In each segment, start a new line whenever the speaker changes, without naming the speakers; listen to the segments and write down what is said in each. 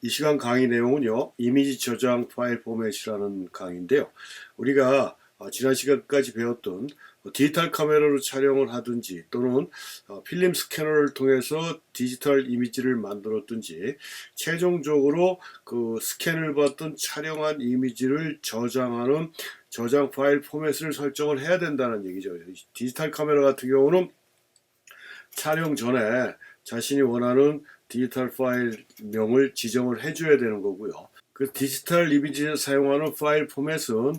이 시간 강의 내용은요, 이미지 저장 파일 포맷이라는 강의인데요. 우리가 지난 시간까지 배웠던 디지털 카메라로 촬영을 하든지 또는 필름 스캐너를 통해서 디지털 이미지를 만들었든지 최종적으로 그 스캔을 받던 촬영한 이미지를 저장하는 저장 파일 포맷을 설정을 해야 된다는 얘기죠. 디지털 카메라 같은 경우는 촬영 전에 자신이 원하는 디지털 파일명을 지정을 해줘야 되는 거고요. 그 디지털 이미지에 사용하는 파일 포맷은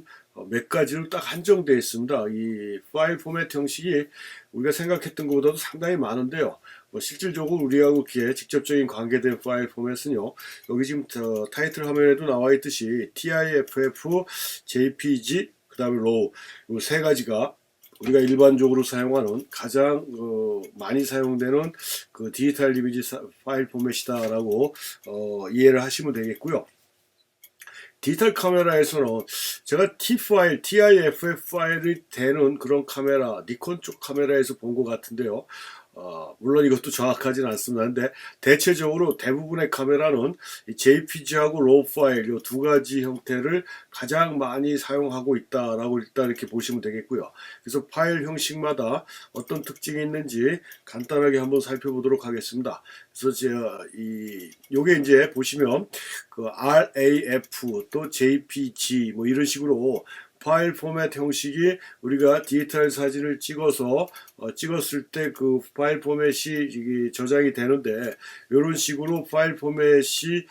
몇 가지로 딱 한정되어 있습니다. 이 파일 포맷 형식이 우리가 생각했던 것보다도 상당히 많은데요. 실질적으로 우리하고 직접적인 관계된 파일 포맷은요. 여기 지금 타이틀 화면에도 나와 있듯이 TIFF, JPG, 그 다음에 RAW 이 세 가지가 우리가 일반적으로 사용하는 가장 많이 사용되는 그 디지털 이미지 파일 포맷이다라고 이해를 하시면 되겠고요. 디지털 카메라에서는 제가 T 파일, TIFF 파일이 되는 그런 카메라, 니콘 쪽 카메라에서 본 것 같은데요. 물론 이것도 정확하진 않습니다. 근데 대체적으로 대부분의 카메라는 JPG하고 RAW 파일 이 두 가지 형태를 가장 많이 사용하고 있다라고 일단 이렇게 보시면 되겠고요. 그래서 파일 형식마다 어떤 특징이 있는지 간단하게 한번 살펴보도록 하겠습니다. 그래서 제가 요게 이제 보시면 그 RAF 또 JPG 뭐 이런 식으로 파일 포맷 형식이 우리가 디지털 사진을 찍어서 찍었을 때 그 파일 포맷이 저장이 되는데 이런 식으로 파일 포맷이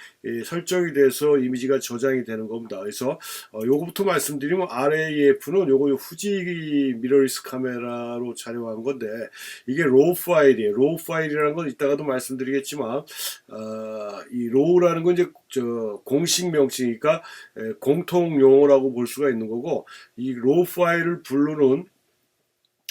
설정이 돼서 이미지가 저장이 되는 겁니다. 그래서 요거부터 말씀드리면 RAF는 요거 후지 미러리스 카메라로 촬영한 건데 이게 로우 파일이에요. 로우 파일이라는 건 이따가도 말씀드리겠지만 이 로우라는 건 이제 공식 명칭이니까 공통 용어라고 볼 수가 있는 거고 이 로우 파일을 부르는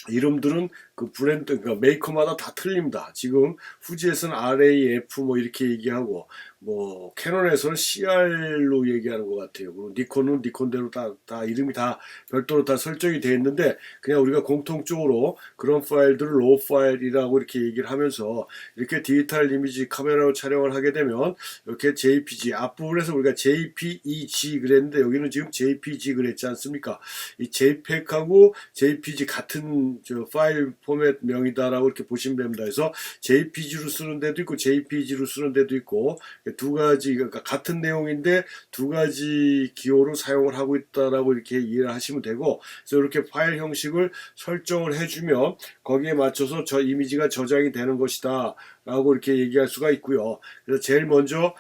이름들은 그 브랜드, 그러니까 메이커마다 다 틀립니다. 지금 후지에서는 RAF 뭐 이렇게 얘기하고, 뭐 캐논에서는 CR로 얘기하는 것 같아요. 그리고 니콘은 니콘대로 다 이름이 다 별도로 다 설정이 되어 있는데 그냥 우리가 공통적으로 그런 파일들을 로우 파일이라고 이렇게 얘기를 하면서 이렇게 디지털 이미지 카메라로 촬영을 하게 되면 이렇게 JPG 앞부분에서 우리가 JPEG 그랬는데 여기는 지금 JPG 그랬지 않습니까? 이 JPEG하고 JPG 같은 파일 포맷 명이다라고 이렇게 보시면 됩니다. 그래서 JPG로 쓰는 데도 있고 JPG로 쓰는 데도 있고 두 가지 그러니까 같은 내용인데 두 가지 기호로 사용을 하고 있다라고 이렇게 이해를 하시면 되고 그래서 이렇게 파일 형식을 설정을 해주면 거기에 맞춰서 저 이미지가 저장이 되는 것이다 라고 이렇게 얘기할 수가 있고요. 그래서 제일 먼저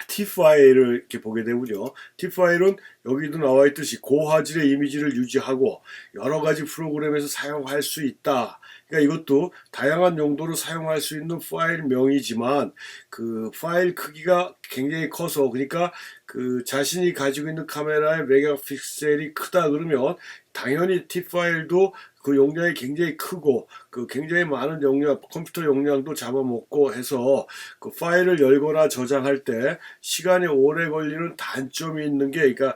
T 파일을 이렇게 보게 되군요. T 파일은 여기도 나와 있듯이 고화질의 이미지를 유지하고 여러 가지 프로그램에서 사용할 수 있다. 그러니까 이것도 다양한 용도로 사용할 수 있는 파일명이지만 그 파일 크기가 굉장히 커서 그러니까 그 자신이 가지고 있는 카메라의 메가픽셀이 크다 그러면 당연히 T 파일도 그 용량이 굉장히 크고 그 굉장히 많은 용량 컴퓨터 용량도 잡아먹고 해서 그 파일을 열거나 저장할 때 시간이 오래 걸리는 단점이 있는 게 그러니까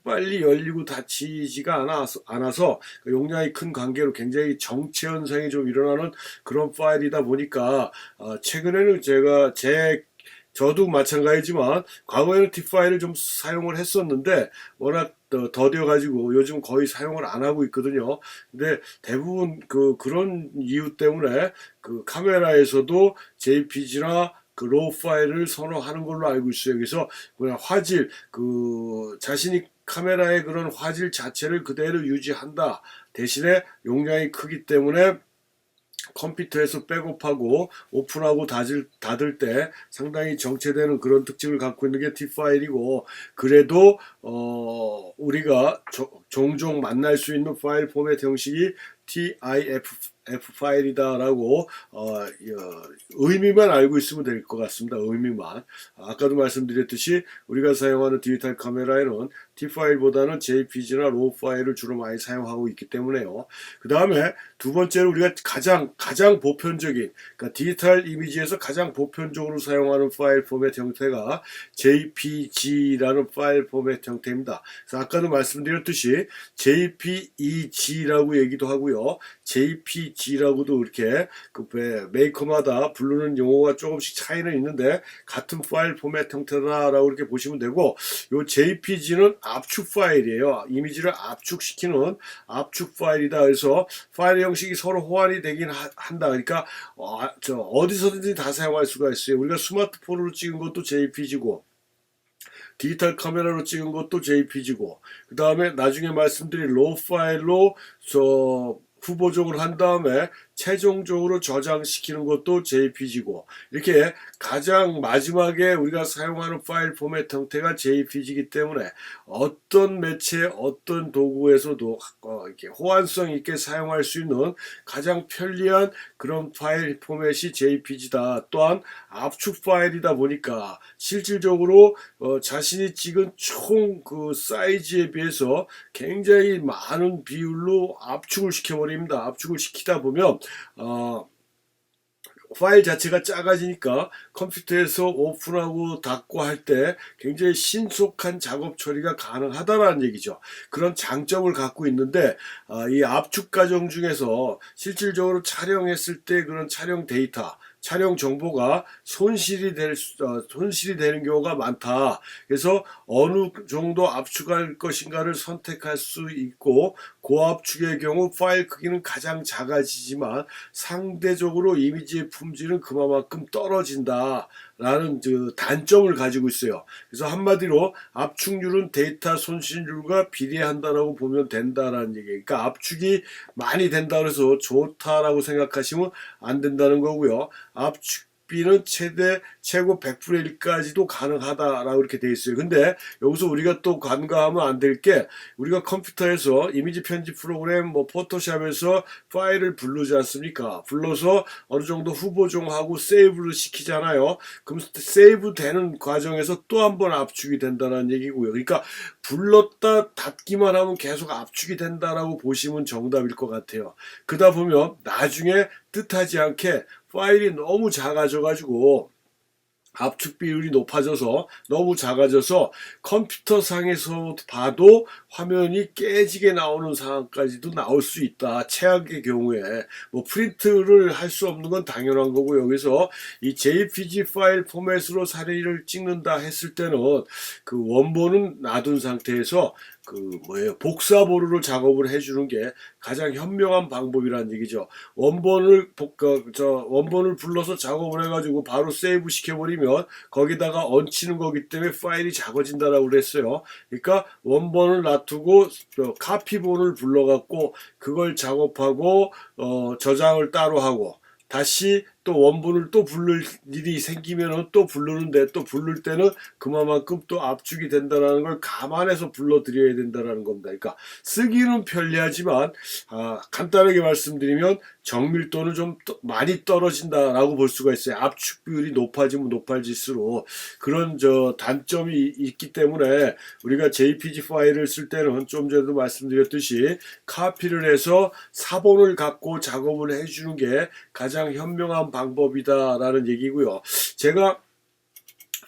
빨리 열리고 닫히지가 않아서 그 용량이 큰 관계로 굉장히 정체 현상이 좀 일어나는 그런 파일이다 보니까 최근에는 저도 마찬가지지만 과거에는 T 파일을 좀 사용을 했었는데 워낙 더뎌가지고 요즘 거의 사용을 안 하고 있거든요. 근데 대부분 그런 이유 때문에 그 카메라에서도 JPG나 그 로우 파일을 선호하는 걸로 알고 있어요. 그래서 그냥 화질 자신이 카메라의 그런 화질 자체를 그대로 유지한다. 대신에 용량이 크기 때문에 컴퓨터에서 백업하고 오픈하고 닫을 때 상당히 정체되는 그런 특징을 갖고 있는 게 T 파일이고 그래도 우리가 종종 만날 수 있는 파일 포맷 형식이 TIFF 파일이다라고 의미만 알고 있으면 될 것 같습니다. 의미만. 아까도 말씀드렸듯이 우리가 사용하는 디지털 카메라에는 T 파일보다는 JPG나 RAW 파일을 주로 많이 사용하고 있기 때문에요. 그 다음에 두 번째로 우리가 가장 보편적인 그러니까 디지털 이미지에서 가장 보편적으로 사용하는 파일 포맷 형태가 JPG라는 파일 포맷 형태입니다. 그래서 아까도 말씀드렸듯이 JPEG라고 얘기도 하고요. JPG라고도 이렇게 그 메이커마다 부르는 용어가 조금씩 차이는 있는데 같은 파일 포맷 형태다라고 이렇게 보시면 되고, 요 JPG는 압축 파일이에요. 이미지를 압축시키는 압축 파일이다. 그래서 파일 형식이 서로 호환이 되긴 한다. 그러니까 어디서든지 다 사용할 수가 있어요. 우리가 스마트폰으로 찍은 것도 JPG고 디지털 카메라로 찍은 것도 JPG고, 그 다음에 나중에 말씀드린 로우 파일로 후보종을 한 다음에 최종적으로 저장시키는 것도 JPG고, 이렇게 가장 마지막에 우리가 사용하는 파일 포맷 형태가 JPG이기 때문에 어떤 매체, 어떤 도구에서도 이렇게 호환성 있게 사용할 수 있는 가장 편리한 그런 파일 포맷이 JPG다. 또한 압축 파일이다 보니까 실질적으로 자신이 찍은 총 그 사이즈에 비해서 굉장히 많은 비율로 압축을 시켜버립니다. 압축을 시키다 보면 파일 자체가 작아지니까 컴퓨터에서 오픈하고 닫고 할 때 굉장히 신속한 작업 처리가 가능하다라는 얘기죠. 그런 장점을 갖고 있는데 이 압축 과정 중에서 실질적으로 촬영했을 때 그런 촬영 데이터, 촬영 정보가 손실이 되는 경우가 많다. 그래서 어느 정도 압축할 것인가를 선택할 수 있고, 고압축의 경우 파일 크기는 가장 작아지지만 상대적으로 이미지의 품질은 그만큼 떨어진다 라는 단점을 가지고 있어요. 그래서 한마디로 압축률은 데이터 손실률과 비례한다라고 보면 된다라는 얘기예요. 그러니까 압축이 많이 된다 그래서 좋다라고 생각하시면 안 된다는 거고요. 압축비는 최고 100분의 1까지도 가능하다라고 이렇게 되어 있어요. 근데 여기서 우리가 또 간과하면 안 될 게, 우리가 컴퓨터에서 이미지 편집 프로그램 포토샵에서 파일을 부르지 않습니까? 불러서 어느 정도 후보종하고 세이브를 시키잖아요. 그럼 세이브 되는 과정에서 또 한 번 압축이 된다는 얘기고요. 그러니까 불렀다 닫기만 하면 계속 압축이 된다라고 보시면 정답일 것 같아요. 그러다 보면 나중에 뜻하지 않게 파일이 너무 작아져 가지고 압축 비율이 높아져서 너무 작아져서 컴퓨터 상에서 봐도 화면이 깨지게 나오는 상황까지도 나올 수 있다. 최악의 경우에 프린트를 할 수 없는 건 당연한 거고요. 그래서 이 JPG 파일 포맷으로 사진을 찍는다 했을 때는 그 원본은 놔둔 상태에서 복사본으로 작업을 해주는 게 가장 현명한 방법이라는 얘기죠. 원본을 불러서 작업을 해가지고 바로 세이브 시켜버리면 거기다가 얹히는 거기 때문에 파일이 작아진다라고 그랬어요. 그러니까 원본을 놔두고 카피본을 불러갖고 그걸 작업하고 저장을 따로 하고, 다시 또 원본을 또 부를 일이 생기면 또 부르는데, 또 부를 때는 그만큼 또 압축이 된다는 걸 감안해서 불러드려야 된다는 겁니다. 그러니까 쓰기는 편리하지만 간단하게 말씀드리면 정밀도는 좀 많이 떨어진다라고 볼 수가 있어요. 압축 비율이 높아지면 높아질수록 그런 단점이 있기 때문에 우리가 JPG 파일을 쓸 때는 좀 전에도 말씀드렸듯이 카피를 해서 사본을 갖고 작업을 해주는 게 가장 현명한 방법이다라는 얘기고요. 제가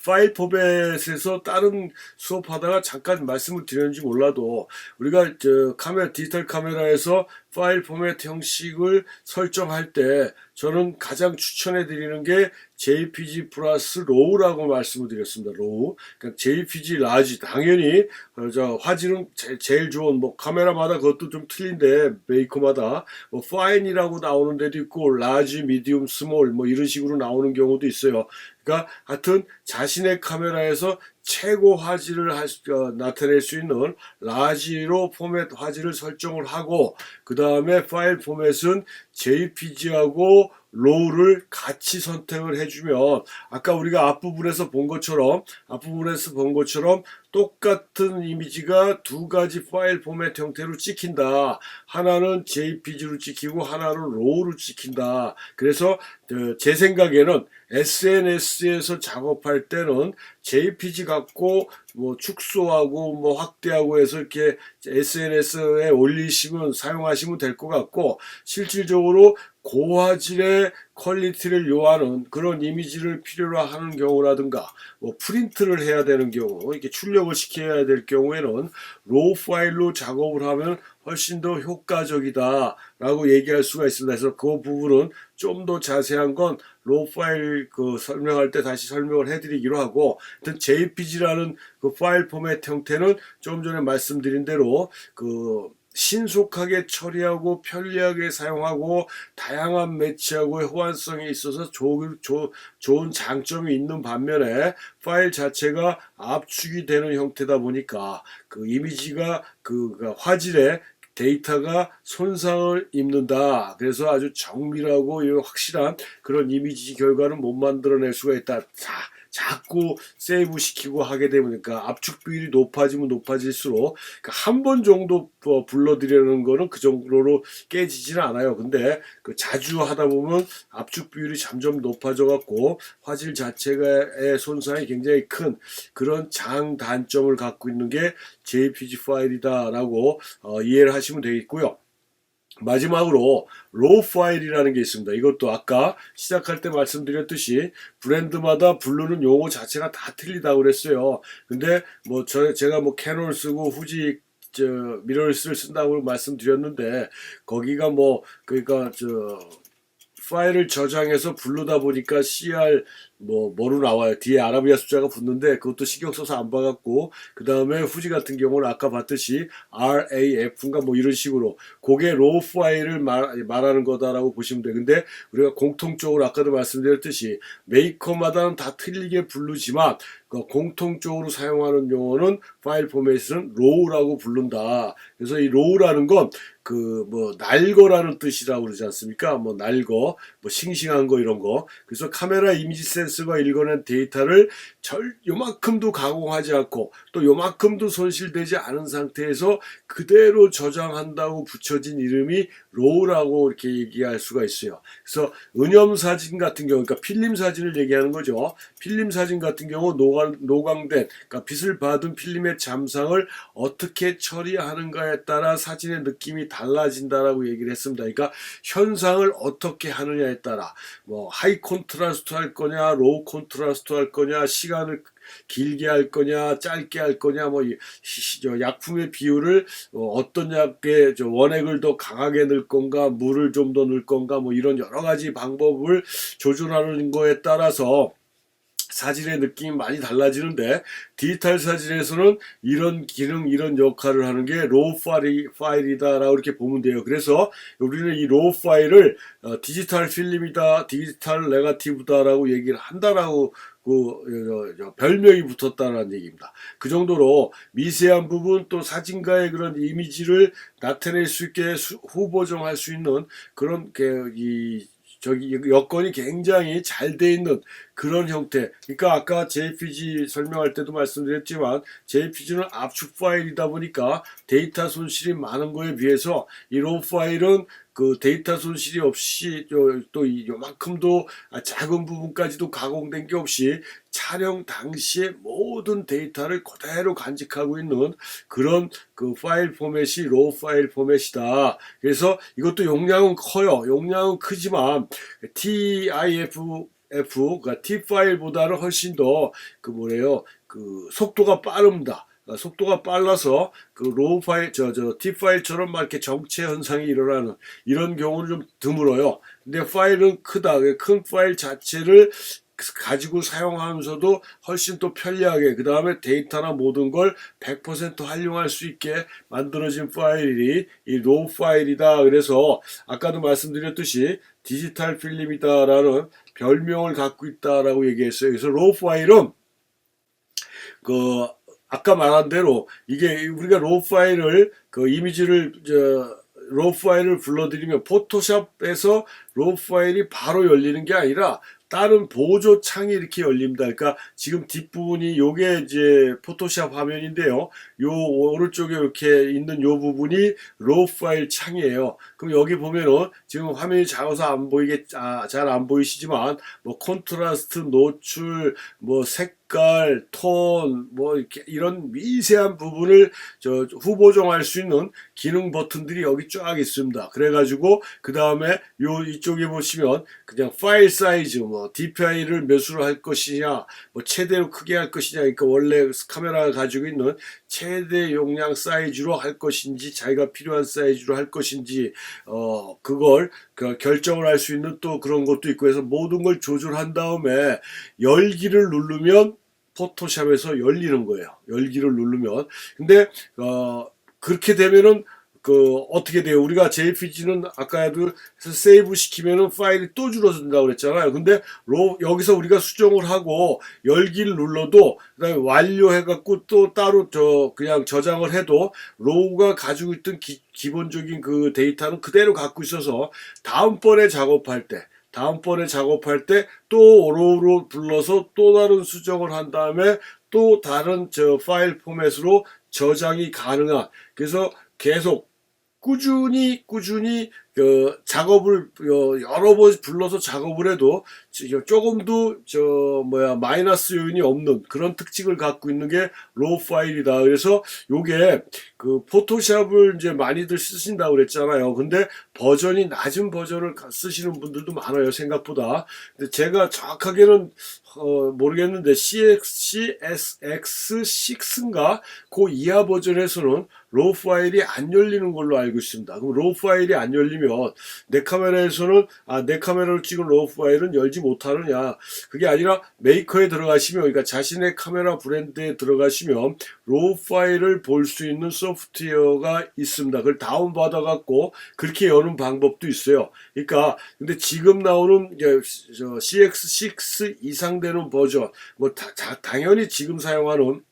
파일 포맷에서 다른 수업하다가 잠깐 말씀을 드렸는지 몰라도, 우리가 디지털 카메라에서 파일 포맷 형식을 설정할 때 저는 가장 추천해 드리는 게 JPG 플러스 로우라고 말씀을 드렸습니다. 로우. 그러니까 JPG 라지, 당연히 화질은 제일 좋은, 카메라마다 그것도 좀 틀린데 메이커마다 파인이라고 나오는 데도 있고 라지, 미디움, 스몰 이런 식으로 나오는 경우도 있어요. 그러니까 하여튼 자신의 카메라에서 최고 화질을 나타낼 수 있는 라지로 포맷 화질을 설정을 하고, 그 다음에 파일 포맷은 JPG하고 로우를 같이 선택을 해주면 아까 우리가 앞부분에서 본 것처럼 똑같은 이미지가 두 가지 파일 포맷 형태로 찍힌다. 하나는 JPG로 찍히고 하나는 로우로 찍힌다. 그래서 제 생각에는 SNS에서 작업할 때는 JPG 갖고 축소하고 확대하고 해서 이렇게 SNS에 올리시면 사용하시면 될 것 같고, 실질적으로 고화질의 퀄리티를 요하는 그런 이미지를 필요로 하는 경우라든가 뭐 프린트를 해야 되는 경우 이렇게 출력을 시켜야 될 경우에는 로우 파일로 작업을 하면 훨씬 더 효과적이다 라고 얘기할 수가 있습니다. 그래서 그 부분은 좀 더 자세한 건 로우 파일 그 설명할 때 다시 설명을 해드리기로 하고, 하여튼 JPG라는 그 파일 포맷 형태는 좀 전에 말씀드린 대로 그 신속하게 처리하고 편리하게 사용하고 다양한 매치하고 호환성이 있어서 좋은 장점이 있는 반면에 파일 자체가 압축이 되는 형태다 보니까 그 이미지가 그 화질에 데이터가 손상을 입는다. 그래서 아주 정밀하고 확실한 그런 이미지 결과를 못 만들어낼 수가 있다. 자꾸 세이브 시키고 하게 되니까 압축 비율이 높아지면 높아질수록 한 번 정도 불러들이려는 거는 그 정도로 깨지지는 않아요. 근데 그 자주 하다 보면 압축 비율이 점점 높아져 갖고 화질 자체의 손상이 굉장히 큰 그런 장단점을 갖고 있는 게 JPG 파일이다라고 이해를 하시면 되겠고요. 마지막으로 로우 파일이라는 게 있습니다. 이것도 아까 시작할 때 말씀드렸듯이 브랜드마다 부르는 용어 자체가 다 틀리다고 그랬어요. 근데 뭐 제가 뭐 캐논을 쓰고 후지 미러리스를 쓴다고 말씀드렸는데, 거기가 뭐 그러니까 파일을 저장해서 부르다 보니까 CR 뭐로 나와요. 뒤에 아라비아 숫자가 붙는데 그것도 신경 써서 안 봐갖고, 그 다음에 후지 같은 경우는 아까 봤듯이 RAF인가 뭐 이런 식으로 그게 로우 파일을 말하는 거다라고 보시면 돼요. 근데 우리가 공통적으로 아까도 말씀드렸듯이 메이커마다는 다 틀리게 부르지만 그 공통적으로 사용하는 용어는 파일 포맷은 로우라고 부른다. 그래서 이 로우라는 건 그 뭐 날거라는 뜻이라고 그러지 않습니까? 뭐 날거, 뭐 싱싱한 거 이런 거. 그래서 카메라 이미지 센서가 읽어낸 데이터를 요만큼도 가공하지 않고 또 요만큼도 손실되지 않은 상태에서 그대로 저장한다고 붙여진 이름이 로우라고 이렇게 얘기할 수가 있어요. 그래서 은염 사진 같은 경우, 그러니까 필름 사진을 얘기하는 거죠. 필름 사진 같은 경우 노광된, 그러니까 빛을 받은 필름의 잠상을 어떻게 처리하는가에 따라 사진의 느낌이 달라진다라고 얘기를 했습니다. 그러니까 현상을 어떻게 하느냐에 따라 뭐 하이 콘트라스트 할 거냐, 로우 콘트라스트 할 거냐, 시간을 길게 할 거냐, 짧게 할 거냐, 뭐 약품의 비율을 어떤 약에 원액을 더 강하게 넣을 건가, 물을 좀 더 넣을 건가, 뭐 이런 여러 가지 방법을 조절하는 거에 따라서 사진의 느낌이 많이 달라지는데, 디지털 사진에서는 이런 기능, 이런 역할을 하는 게 로우 파일이다라고 이렇게 보면 돼요. 그래서 우리는 이 로우 파일을 디지털 필름이다, 디지털 네거티브다라고 얘기를 한다라고 별명이 붙었다는 얘기입니다. 그 정도로 미세한 부분, 또 사진가의 그런 이미지를 나타낼 수 있게 후보정할 수 있는 그런 여건이 굉장히 잘 돼 있는 그런 형태. 그러니까 아까 JPG 설명할 때도 말씀드렸지만 JPG는 압축 파일이다 보니까 데이터 손실이 많은 거에 비해서 이 로우 파일은 그 데이터 손실이 없이 또 요만큼도 작은 부분까지도 가공된 게 없이 촬영 당시에 모든 데이터를 그대로 간직하고 있는 그런 그 파일 포맷이 로우 파일 포맷이다. 그래서 이것도 용량은 커요. 용량은 크지만 그러니까 T 파일보다는 훨씬 더 그 속도가 빠릅니다. 속도가 빨라서 그 로우 파일 T 파일처럼 막 이렇게 정체 현상이 일어나는 이런 경우는 좀 드물어요. 근데 파일은 크다. 큰 파일 자체를 가지고 사용하면서도 훨씬 또 편리하게, 그 다음에 데이터나 모든 걸 100% 활용할 수 있게 만들어진 파일이 이 로우 파일이다. 그래서 아까도 말씀드렸듯이 디지털 필름이다라는 별명을 갖고 있다라고 얘기했어요. 그래서 로우 파일은 그 아까 말한 대로 이게 우리가 로우 파일을 그 이미지를 로우 파일을 불러들이면 포토샵에서 로우 파일이 바로 열리는 게 아니라 다른 보조 창이 이렇게 열립니다. 그러니까 지금 뒷부분이 요게 이제 포토샵 화면인데요. 요 오른쪽에 이렇게 있는 요 부분이 로우 파일 창이에요. 그럼 여기 보면은 지금 화면이 작아서 안 보이게 잘 안 보이시지만 뭐 콘트라스트, 노출, 뭐 색깔, 톤, 뭐 이렇게 이런 미세한 부분을 후보정할 수 있는 기능 버튼들이 여기 쫙 있습니다. 그래가지고 그 다음에 이쪽에 보시면 그냥 파일 사이즈, 뭐 DPI를 몇으로 할 것이냐, 뭐 최대로 크게 할 것이냐, 그러니까 원래 카메라가 가지고 있는 최대 용량 사이즈로 할 것인지 자기가 필요한 사이즈로 할 것인지 그걸 결정을 할 수 있는 또 그런 것도 있고 해서 모든 걸 조절한 다음에 열기를 누르면 포토샵에서 열리는 거예요. 열기를 누르면. 근데 그렇게 되면은 어떻게 돼요? 우리가 JPG는 아까도 세이브 시키면은 파일이 또 줄어든다고 그랬잖아요. 근데 여기서 우리가 수정을 하고 열기를 눌러도 그다음에 완료해갖고 또 따로 그냥 저장을 해도 로우가 가지고 있던 기본적인 그 데이터는 그대로 갖고 있어서 다음번에 작업할 때 또 로우로 불러서 또 다른 수정을 한 다음에 또 다른 파일 포맷으로 저장이 가능한, 그래서 계속 꾸준히 작업을 여러 번 불러서 작업을 해도 조금도 마이너스 요인이 없는 그런 특징을 갖고 있는 게 로우 파일이다. 그래서 요게 그 포토샵을 이제 많이들 쓰신다고 그랬잖아요. 근데 버전이 낮은 버전을 쓰시는 분들도 많아요, 생각보다. 근데 제가 정확하게는 모르겠는데 CSX6인가 그 이하 버전에서는 로우 파일이 안 열리는 걸로 알고 있습니다. 그럼 로우 파일이 안 열리면 내 카메라에서는 내 카메라로 찍은 로우 파일은 열지 못하느냐? 그게 아니라 메이커에 들어가시면, 그러니까 자신의 카메라 브랜드에 들어가시면 로우 파일을 볼 수 있는 소프트웨어가 있습니다. 그걸 다운받아 갖고 그렇게 여는 방법도 있어요. 그러니까 근데 지금 나오는 CX6 이상 되는 버전, 뭐 당연히 지금 사용하는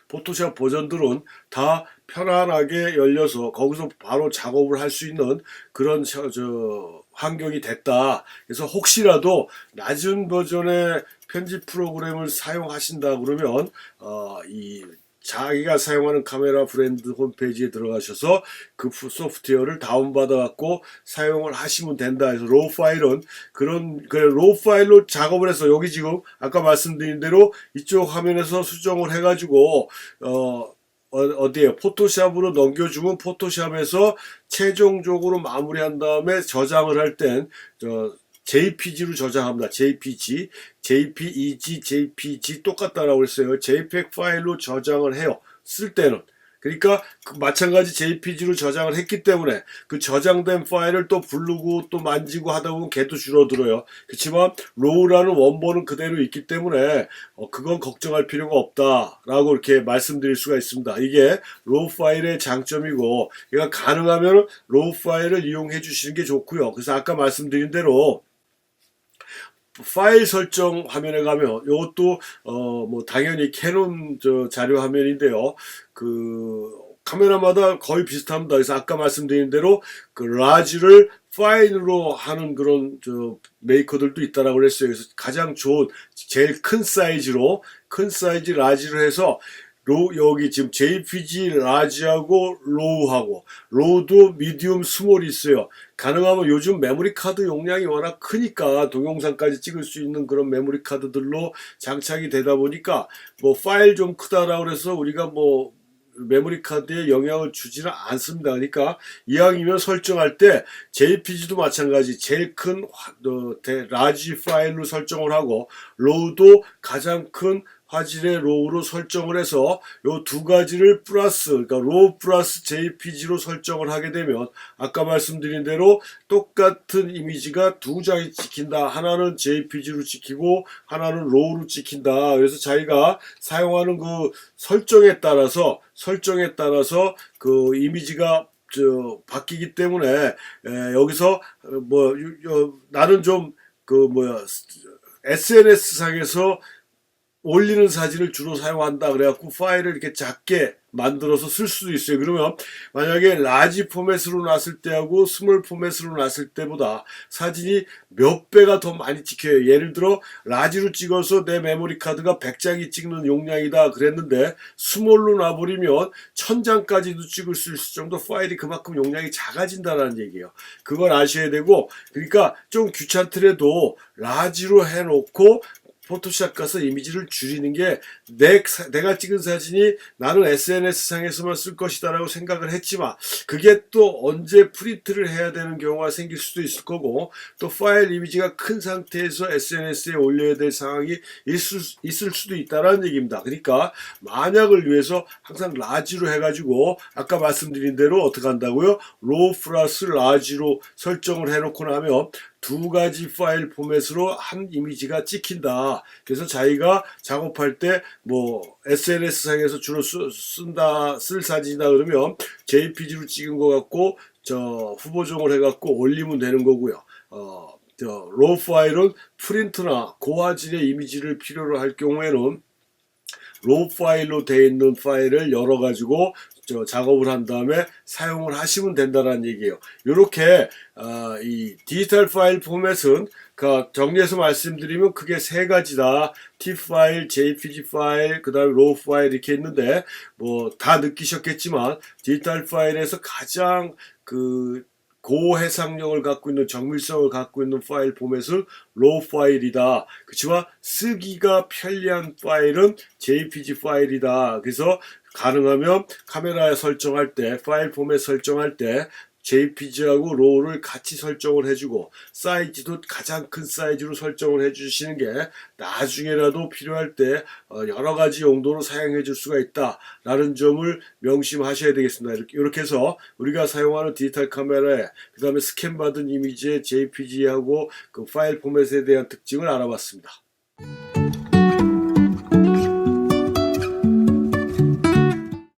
포토샵 버전들은 다 편안하게 열려서 거기서 바로 작업을 할 수 있는 그런 환경이 됐다. 그래서 혹시라도 낮은 버전의 편집 프로그램을 사용하신다 그러면 자기가 사용하는 카메라 브랜드 홈페이지에 들어가셔서 그 소프트웨어를 다운받아 갖고 사용을 하시면 된다. 그래서 로우 파일은 로우 파일로 작업을 해서 여기 지금 아까 말씀드린 대로 이쪽 화면에서 수정을 해가지고 어디에 포토샵으로 넘겨주면 포토샵에서 최종적으로 마무리한 다음에 저장을 할 땐 JPG로 저장합니다. JPG, JPEG 똑같다라고 했어요. JPEG 파일로 저장을 해요. 쓸 때는. 그러니까 마찬가지 JPG로 저장을 했기 때문에 그 저장된 파일을 또 부르고 또 만지고 하다 보면 걔도 줄어들어요. 그렇지만 로우라는 원본은 그대로 있기 때문에 그건 걱정할 필요가 없다라고 이렇게 말씀드릴 수가 있습니다. 이게 로우 파일의 장점이고, 그러니까 가능하면 로우 파일을 이용해 주시는 게 좋고요. 그래서 아까 말씀드린 대로 파일 설정 화면에 가면 이것도 뭐 당연히 캐논 자료 화면인데요. 카메라마다 거의 비슷합니다. 그래서 아까 말씀드린 대로 그 라지를 파인으로 하는 그런 메이커들도 있다라고 그랬어요. 그래서 가장 좋은 제일 큰 사이즈 라지를 해서 여기 지금 JPG 라지하고 로우하고, 로우도 미디움 스몰이 있어요. 가능하면 요즘 메모리 카드 용량이 워낙 크니까 동영상까지 찍을 수 있는 그런 메모리 카드들로 장착이 되다 보니까 뭐 파일 좀 크다라고 해서 우리가 뭐 메모리 카드에 영향을 주지는 않습니다. 그러니까 이왕이면 설정할 때 JPG도 마찬가지 제일 큰 라지 파일로 설정을 하고, 로우도 가장 큰 화질의 로우로 설정을 해서 요 두 가지를 그러니까 로우 플러스 JPG로 설정을 하게 되면 아까 말씀드린 대로 똑같은 이미지가 두 장이 찍힌다. 하나는 JPG로 찍히고 하나는 로우로 찍힌다. 그래서 자기가 사용하는 그 설정에 따라서 그 이미지가 바뀌기 때문에 여기서 나는 좀 SNS 상에서 올리는 사진을 주로 사용한다 그래갖고 파일을 이렇게 작게 만들어서 쓸 수도 있어요. 그러면 만약에 라지 포맷으로 놨을 때하고 스몰 포맷으로 놨을 때보다 사진이 몇 배가 더 많이 찍혀요. 예를 들어 라지로 찍어서 내 메모리 카드가 100장이 찍는 용량이다 그랬는데 스몰로 놔버리면 1000장까지도 찍을 수 있을 정도 파일이 그만큼 용량이 작아진다는 얘기예요. 그걸 아셔야 되고, 그러니까 좀 귀찮더라도 라지로 해놓고 포토샵 가서 이미지를 줄이는 게 내가 찍은 사진이 나는 SNS상에서만 쓸 것이다 라고 생각을 했지만 그게 또 언제 프린트를 해야 되는 경우가 생길 수도 있을 거고 또 파일 이미지가 큰 상태에서 SNS에 올려야 될 상황이 있을 수도 있다라는 얘기입니다. 그러니까 만약을 위해서 항상 라지로 해가지고 아까 말씀드린 대로 어떻게 한다고요? 로우 플러스 라지로 설정을 해놓고 나면 두 가지 파일 포맷으로 한 이미지가 찍힌다. 그래서 자기가 작업할 때 뭐 SNS 상에서 주로 쓸 사진이다 그러면 JPG로 찍은 것 같고 저 후보종을 해갖고 올리면 되는 거고요. 로우 파일은 프린트나 고화질의 이미지를 필요로 할 경우에는 로우 파일로 되어 있는 파일을 열어가지고 작업을 한 다음에 사용을 하시면 된다는 얘기예요. 이렇게 이 디지털 파일 포맷은 정리해서 말씀드리면 크게 세 가지다. T 파일, JPG 파일, 그 다음에 로우 파일 이렇게 있는데 뭐 다 느끼셨겠지만 디지털 파일에서 가장 고해상력을 갖고 있는 정밀성을 갖고 있는 파일 포맷은 로우 파일이다. 그렇지만 쓰기가 편리한 파일은 JPG 파일이다. 그래서 가능하면 카메라에 설정할 때 파일 포맷 설정할 때 JPG하고 로우를 같이 설정을 해주고 사이즈도 가장 큰 사이즈로 설정을 해주시는 게 나중에라도 필요할 때 여러 가지 용도로 사용해 줄 수가 있다라는 점을 명심하셔야 되겠습니다. 이렇게 해서 우리가 사용하는 디지털 카메라에 그 다음에 스캔 받은 이미지의 JPG하고 그 파일 포맷에 대한 특징을 알아봤습니다.